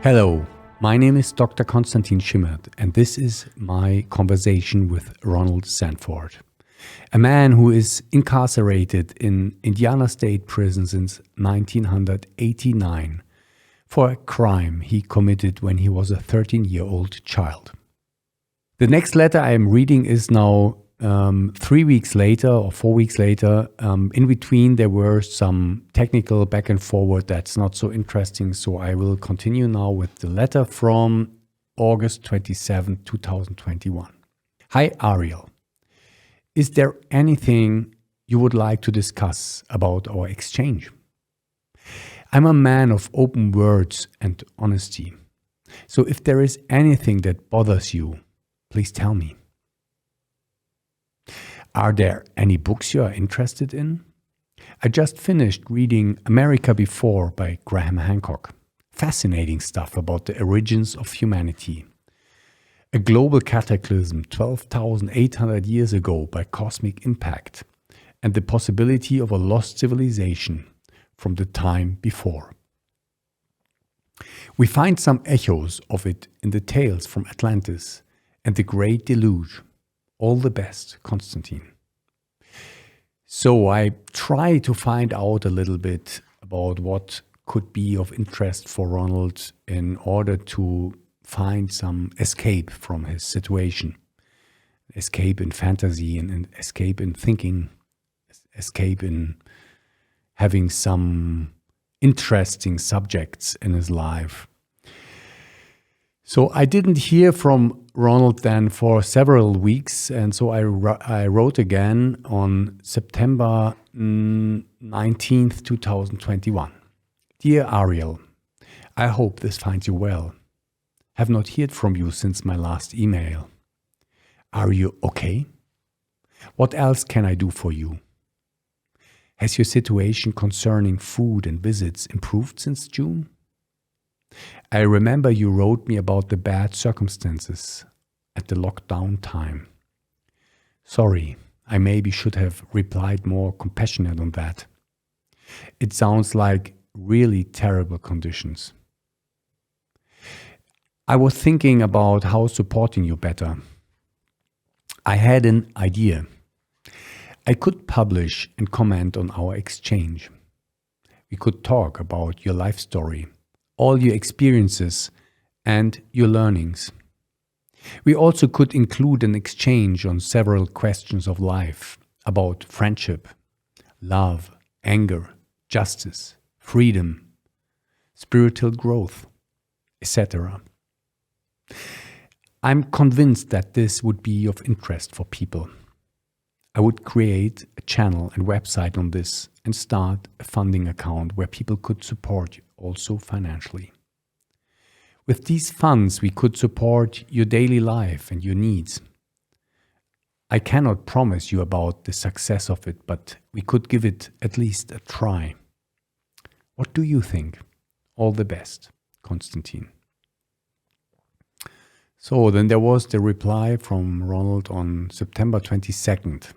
Hello, my name is Dr. Konstantin Schimmert, and this is my conversation with Ronald Sanford, a man who is incarcerated in Indiana State Prison since 1989 for a crime he committed when he was a 13-year-old child. The next letter I am reading is now 3 weeks later or 4 weeks later. In between there were some technical back and forward that's not so interesting, so I will continue now with the letter from August 27, 2021. Hi Ariel, is there anything you would like to discuss about our exchange? I'm a man of open words and honesty, so if there is anything that bothers you, please tell me. Are there any books you are interested in? I just finished reading America Before by Graham Hancock. Fascinating stuff about the origins of humanity. A global cataclysm 12,800 years ago by cosmic impact, and the possibility of a lost civilization from the time before. We find some echoes of it in the tales from Atlantis and the Great Deluge. All the best, Konstantin. So I try to find out a little bit about what could be of interest for Ronald in order to find some escape from his situation. Escape in fantasy and escape in thinking. Escape in having some interesting subjects in his life. So I didn't hear from Ronald then for several weeks, and so I wrote again on September 19th, 2021. Dear Ariel, I hope this finds you well. Have not heard from you since my last email. Are you okay? What else can I do for you? Has your situation concerning food and visits improved since June? I remember you wrote me about the bad circumstances at the lockdown time. Sorry, I maybe should have replied more compassionate on that. It sounds like really terrible conditions. I was thinking about how supporting you better. I had an idea. I could publish and comment on our exchange. We could talk about your life story, all your experiences and your learnings. We also could include an exchange on several questions of life about friendship, love, anger, justice, freedom, spiritual growth, etc. I'm convinced that this would be of interest for people. I would create a channel and website on this and start a funding account where people could support you also financially. With these funds, we could support your daily life and your needs. I cannot promise you about the success of it, but we could give it at least a try. What do you think? All the best, Konstantin. So then there was the reply from Ronald on September 22nd.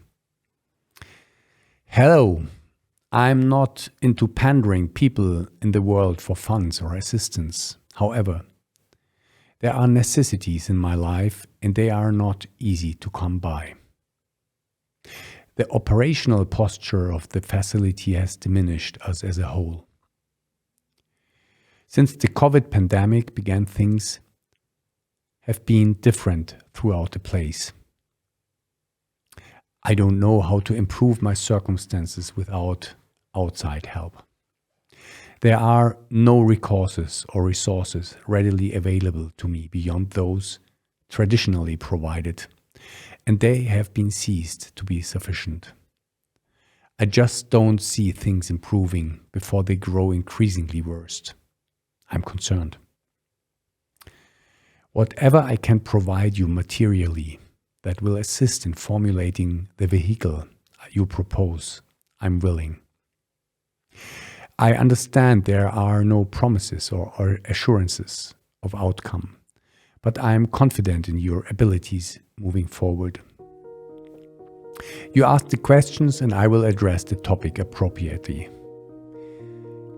Hello. I'm not into pandering people in the world for funds or assistance. However, there are necessities in my life and they are not easy to come by. The operational posture of the facility has diminished us as a whole. Since the COVID pandemic began, things have been different throughout the place. I don't know how to improve my circumstances without outside help. There are no recourses or resources readily available to me beyond those traditionally provided, and they have been ceased to be sufficient. I just don't see things improving before they grow increasingly worse. I'm concerned. Whatever I can provide you materially that will assist in formulating the vehicle you propose, I'm willing. I understand there are no promises or assurances of outcome, but I am confident in your abilities moving forward. You asked the questions and I will address the topic appropriately.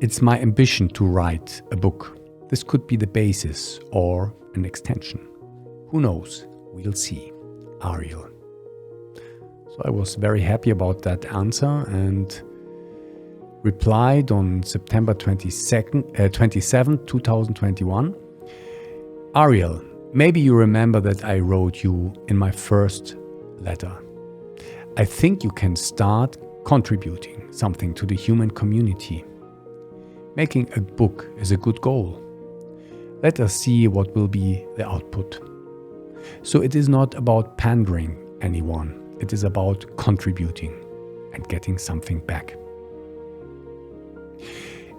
It's my ambition to write a book This could be the basis or an extension. Who knows? We'll see. Ariel. So I was very happy about that answer and replied on September 27, 2021. Ariel, maybe you remember that I wrote you in my first letter. I think you can start contributing something to the human community. Making a book is a good goal. Let us see what will be the output. So it is not about pandering anyone. It is about contributing and getting something back.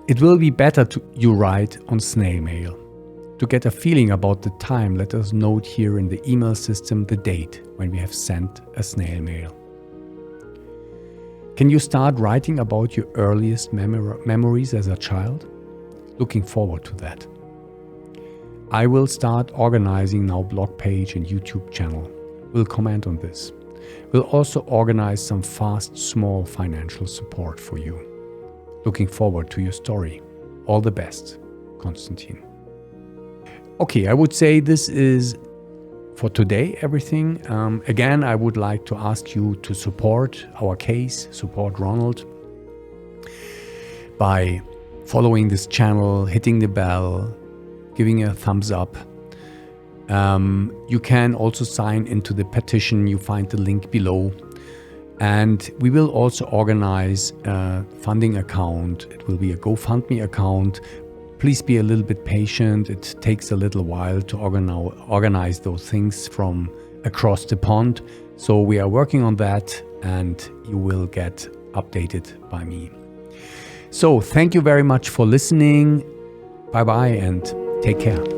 It will be better you write on snail mail. To get a feeling about the time, let us note here in the email system the date when we have sent a snail mail. Can you start writing about your earliest memories as a child? Looking forward to that. I will start organizing now blog page and YouTube channel. We'll comment on this. We'll also organize some fast, small financial support for you. Looking forward to your story. All the best, Konstantin. Okay, I would say this is for today everything. Again, I would like to ask you to support our case, support Ronald by following this channel, hitting the bell, giving a thumbs up. You can also sign into the petition. You find the link below. And we will also organize a funding account. It will be a GoFundMe account. Please be a little bit patient. It takes a little while to organize those things from across the pond. So we are working on that and you will get updated by me. So thank you very much for listening. Bye-bye and take care.